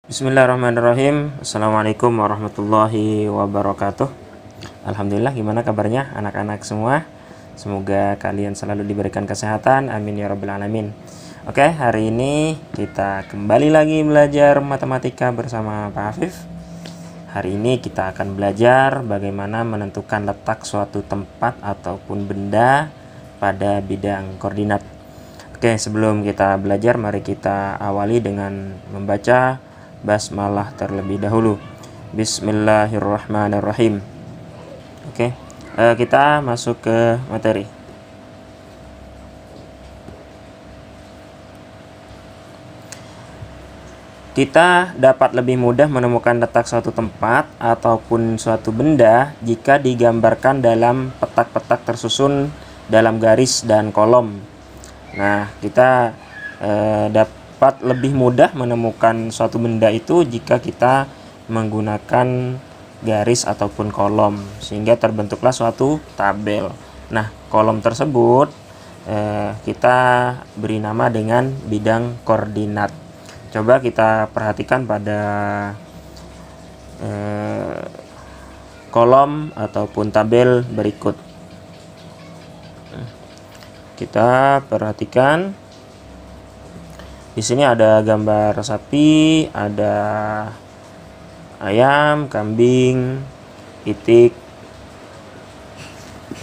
Bismillahirrahmanirrahim. Assalamualaikum warahmatullahi wabarakatuh. Alhamdulillah, gimana kabarnya anak-anak semua? Semoga kalian selalu diberikan kesehatan, amin ya rabbal alamin. Oke, hari ini kita kembali lagi belajar matematika bersama Pak Afif. Hari ini kita akan belajar bagaimana menentukan letak suatu tempat ataupun benda pada bidang koordinat. Oke, sebelum kita belajar, mari kita awali dengan membaca basmalah terlebih dahulu. Bismillahirrahmanirrahim. Oke, kita masuk ke materi. Kita dapat lebih mudah menemukan letak suatu tempat ataupun suatu benda jika digambarkan dalam petak-petak tersusun dalam garis dan kolom. Nah, kita dapat lebih mudah menemukan suatu benda itu jika kita menggunakan garis ataupun kolom, sehingga terbentuklah suatu tabel. Nah, kolom tersebut kita beri nama dengan bidang koordinat. Coba kita perhatikan pada kolom ataupun tabel berikut. Kita perhatikan di sini ada gambar sapi, ada ayam, kambing, itik.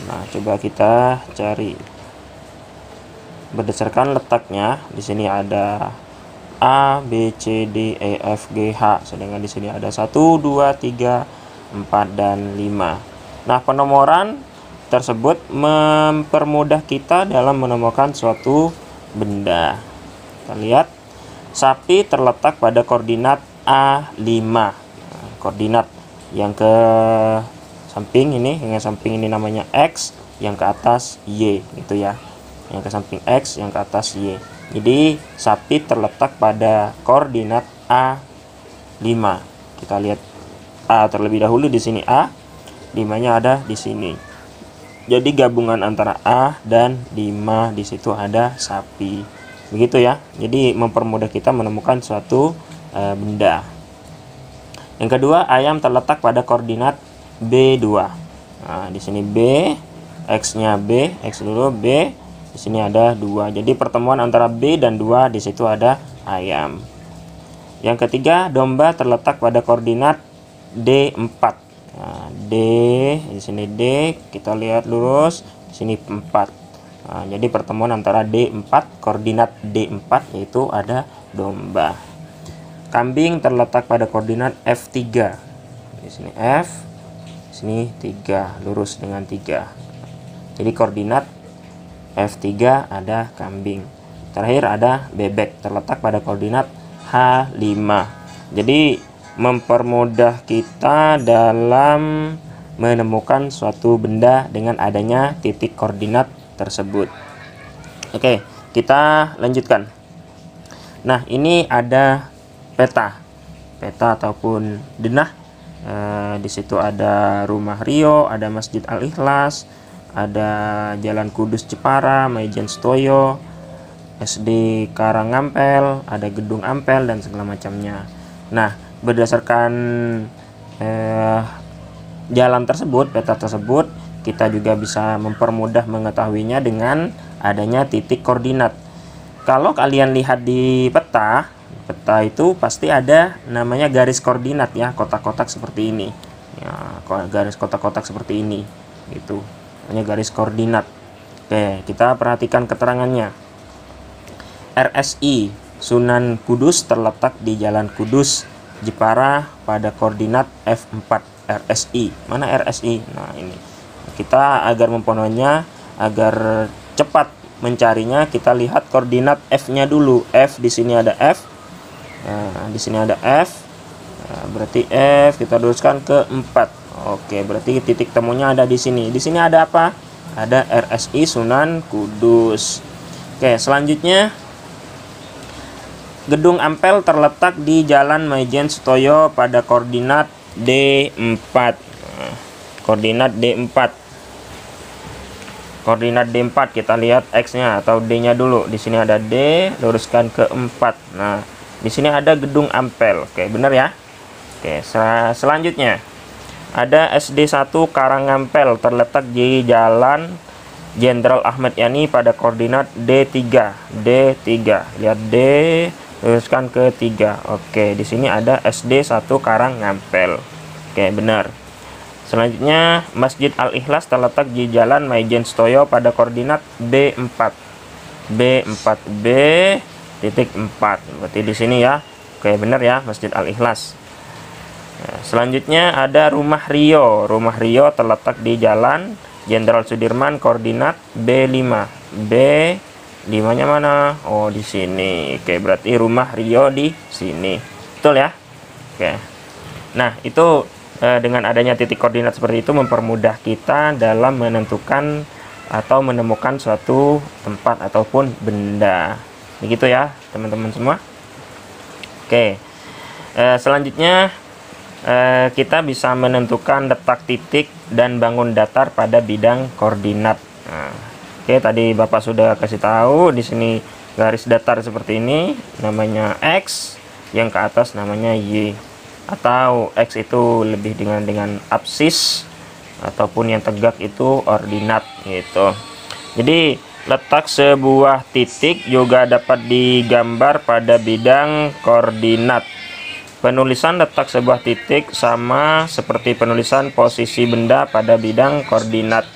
Nah, coba kita cari berdasarkan letaknya. Di sini ada A, B, C, D, E, F, G, H. Sedangkan di sini ada 1, 2, 3, 4, dan 5. Nah, penomoran tersebut mempermudah kita dalam menemukan suatu benda. Kita lihat, sapi terletak pada koordinat A5. Nah, koordinat yang ke samping ini namanya X, yang ke atas Y, gitu ya. Yang ke samping X, yang ke atas Y. Jadi sapi terletak pada koordinat A5. Kita lihat A terlebih dahulu, di sini A, 5-nya ada di sini. Jadi gabungan antara A dan 5, di situ ada sapi. Begitu ya. Jadi mempermudah kita menemukan suatu benda. Yang kedua, ayam terletak pada koordinat B2. Nah, di sini B, X-nya B, X dulu B, di sini ada 2. Jadi pertemuan antara B dan 2, di situ ada ayam. Yang ketiga, domba terletak pada koordinat D4. Nah, D, di sini D, kita lihat lurus, di sini 4. Nah, jadi pertemuan antara D4, koordinat D4, yaitu ada domba. Kambing terletak pada koordinat F3. Di sini F, di sini 3, lurus dengan 3. Jadi koordinat F3 ada kambing. Terakhir ada bebek terletak pada koordinat H5. Jadi mempermudah kita dalam menemukan suatu benda dengan adanya titik koordinat tersebut. Oke, kita lanjutkan. Nah, ini ada peta ataupun denah. Di situ ada rumah Rio, ada Masjid Al-Ikhlas, ada Jalan Kudus Jepara, Maijen Setoyo, SD Karangampel, ada Gedung Ampel, dan segala macamnya. Nah, berdasarkan jalan tersebut, peta tersebut, kita juga bisa mempermudah mengetahuinya dengan adanya titik koordinat. Kalau kalian lihat di peta itu pasti ada namanya garis koordinat ya, kotak-kotak seperti ini. Ya, garis kotak-kotak seperti ini. Itu namanya garis koordinat. Oke, kita perhatikan keterangannya. RSI Sunan Kudus terletak di Jalan Kudus Jepara pada koordinat F4. RSI. Mana RSI? Nah, ini. Kita agar memperolehnya, agar cepat mencarinya, kita lihat koordinat F-nya dulu. F, di sini ada F. Nah, di sini ada F. Nah, berarti F kita luruskan ke 4. Oke, berarti titik temunya ada di sini. Di sini ada apa? Ada RSI Sunan Kudus. Oke, selanjutnya Gedung Ampel terletak di Jalan Maijen Setoyo pada koordinat D4. Nah, koordinat D4. Koordinat D4 kita lihat X-nya atau D-nya dulu. Di sini ada D, luruskan ke 4. Nah, Di sini ada gedung Ampel. Oke, benar ya. Oke, selanjutnya ada SD1 Karangampel terletak di Jalan Jenderal Ahmad Yani pada koordinat D3. Lihat D, teruskan ke 3. Oke, di sini ada SD1 Karangampel. Oke, benar. Selanjutnya Masjid Al-Ikhlas terletak di Jalan Maijen Setoyo pada koordinat B4. B4. Berarti di sini ya. Oke, benar ya, Masjid Al-Ikhlas. Nah, selanjutnya ada Rumah Rio. Rumah Rio terletak di Jalan Jenderal Sudirman koordinat B5. B5-nya mana? Oh, di sini. Oke, berarti Rumah Rio di sini. Betul ya? Oke. Nah, itu dengan adanya titik koordinat seperti itu mempermudah kita dalam menentukan atau menemukan suatu tempat ataupun benda. Begitu ya, teman-teman semua. Oke. Selanjutnya kita bisa menentukan letak titik dan bangun datar pada bidang koordinat. Nah, oke, tadi Bapak sudah kasih tahu di sini garis datar seperti ini namanya X, yang ke atas namanya Y, atau X itu lebih dengan absis, ataupun yang tegak itu ordinat gitu. Jadi letak sebuah titik juga dapat digambar pada bidang koordinat. Penulisan letak sebuah titik sama seperti penulisan posisi benda pada bidang koordinat,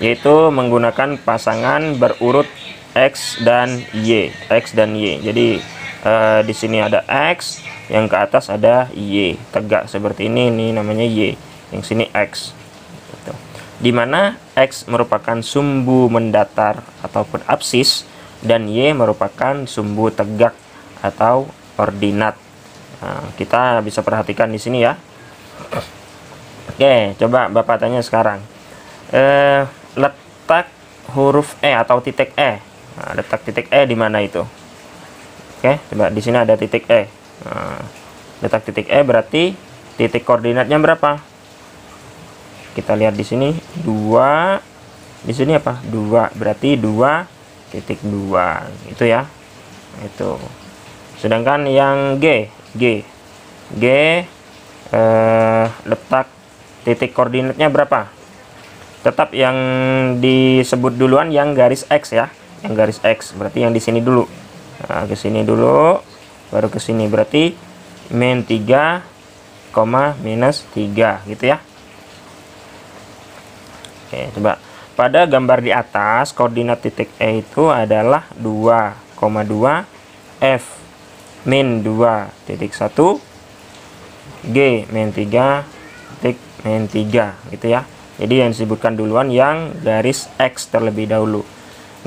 yaitu menggunakan pasangan berurut X dan Y. Jadi di sini ada X, yang ke atas ada Y, tegak seperti ini namanya Y, yang sini X. Gitu. Dimana X merupakan sumbu mendatar ataupun absis, dan Y merupakan sumbu tegak atau ordinat. Nah, kita bisa perhatikan di sini ya. Oke, coba Bapak tanya sekarang. Letak huruf E atau titik E. Nah, letak titik E di mana itu? Oke, coba di sini ada titik E. Nah, letak titik E berarti titik koordinatnya berapa? Kita lihat di sini 2. Di sini apa? 2. Berarti 2.2. Itu ya. Itu. Sedangkan yang G letak titik koordinatnya berapa? Tetap yang disebut duluan yang garis X ya, yang garis X, berarti yang di sini dulu. Nah, ke sini dulu, baru ke sini, berarti min 3, minus 3 gitu ya. Oke, coba pada gambar di atas koordinat titik E itu adalah 2,2 F min 2.1 G min 3 titik min 3 gitu ya. Jadi yang disebutkan duluan yang garis X terlebih dahulu.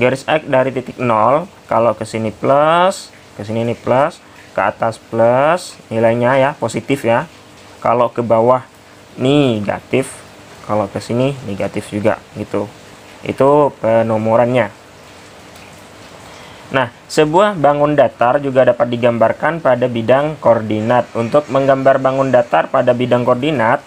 Garis X dari titik 0, kalau ke sini plus, ke sini ini plus, ke atas plus, nilainya ya positif ya. Kalau ke bawah negatif, kalau ke sini negatif juga gitu. Itu penomorannya. Nah, sebuah bangun datar juga dapat digambarkan pada bidang koordinat. Untuk menggambar bangun datar pada bidang koordinat,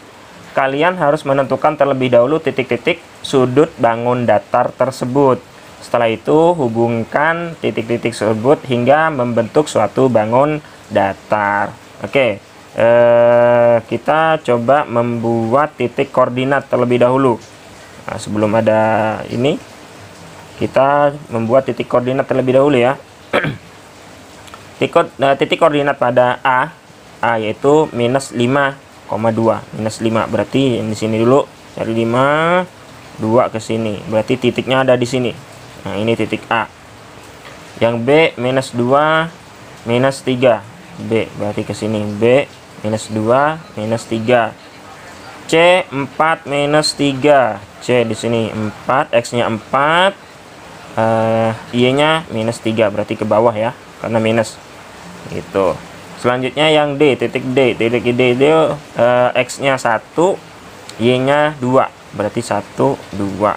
kalian harus menentukan terlebih dahulu titik-titik sudut bangun datar tersebut. Setelah itu, hubungkan titik-titik tersebut hingga membentuk suatu bangun datar. Oke, kita coba membuat titik koordinat terlebih dahulu. Nah, sebelum ada ini, kita membuat titik koordinat terlebih dahulu ya. Titik koordinat pada A yaitu minus 5,2. Minus 5 berarti yang di sini dulu, cari 5, 2 ke sini. Berarti titiknya ada di sini. Nah, ini titik A. Yang B minus 2, minus 3. B berarti ke sini. B minus 2, minus 3. C 4 minus 3. C di sini 4, X-nya 4. Y-nya minus 3, berarti ke bawah ya, karena minus gitu. Selanjutnya yang D, titik D itu X-nya 1, Y-nya 2, berarti 1, 2.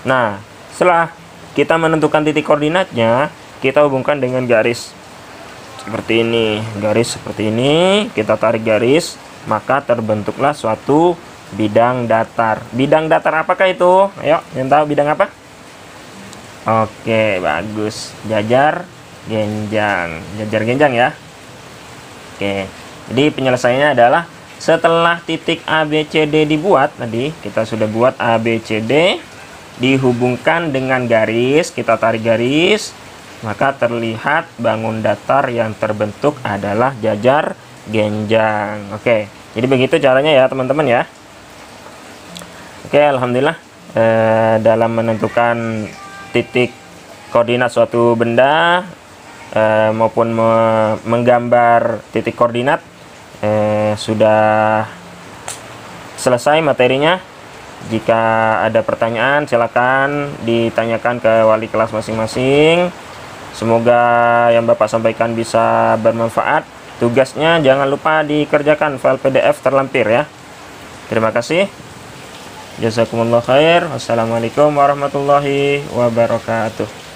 Nah, setelah kita menentukan titik koordinatnya, kita hubungkan dengan garis seperti ini. Garis seperti ini, kita tarik garis, maka terbentuklah suatu bidang datar. Bidang datar apakah itu? Ayo, yang tahu bidang apa? Oke, bagus. Jajar genjang ya. Oke, jadi penyelesaiannya adalah setelah titik A, B, C, D dibuat, tadi kita sudah buat A, B, C, D, dihubungkan dengan garis, kita tarik garis, maka terlihat bangun datar yang terbentuk adalah jajar genjang. Oke, jadi begitu caranya ya teman-teman ya. Oke, alhamdulillah dalam menentukan titik koordinat suatu benda maupun menggambar titik koordinat sudah selesai materinya. Jika ada pertanyaan silakan ditanyakan ke wali kelas masing-masing. Semoga yang Bapak sampaikan bisa bermanfaat. Tugasnya jangan lupa dikerjakan file PDF terlampir ya. Terima kasih. Jazakumullah khair. Wassalamualaikum warahmatullahi wabarakatuh.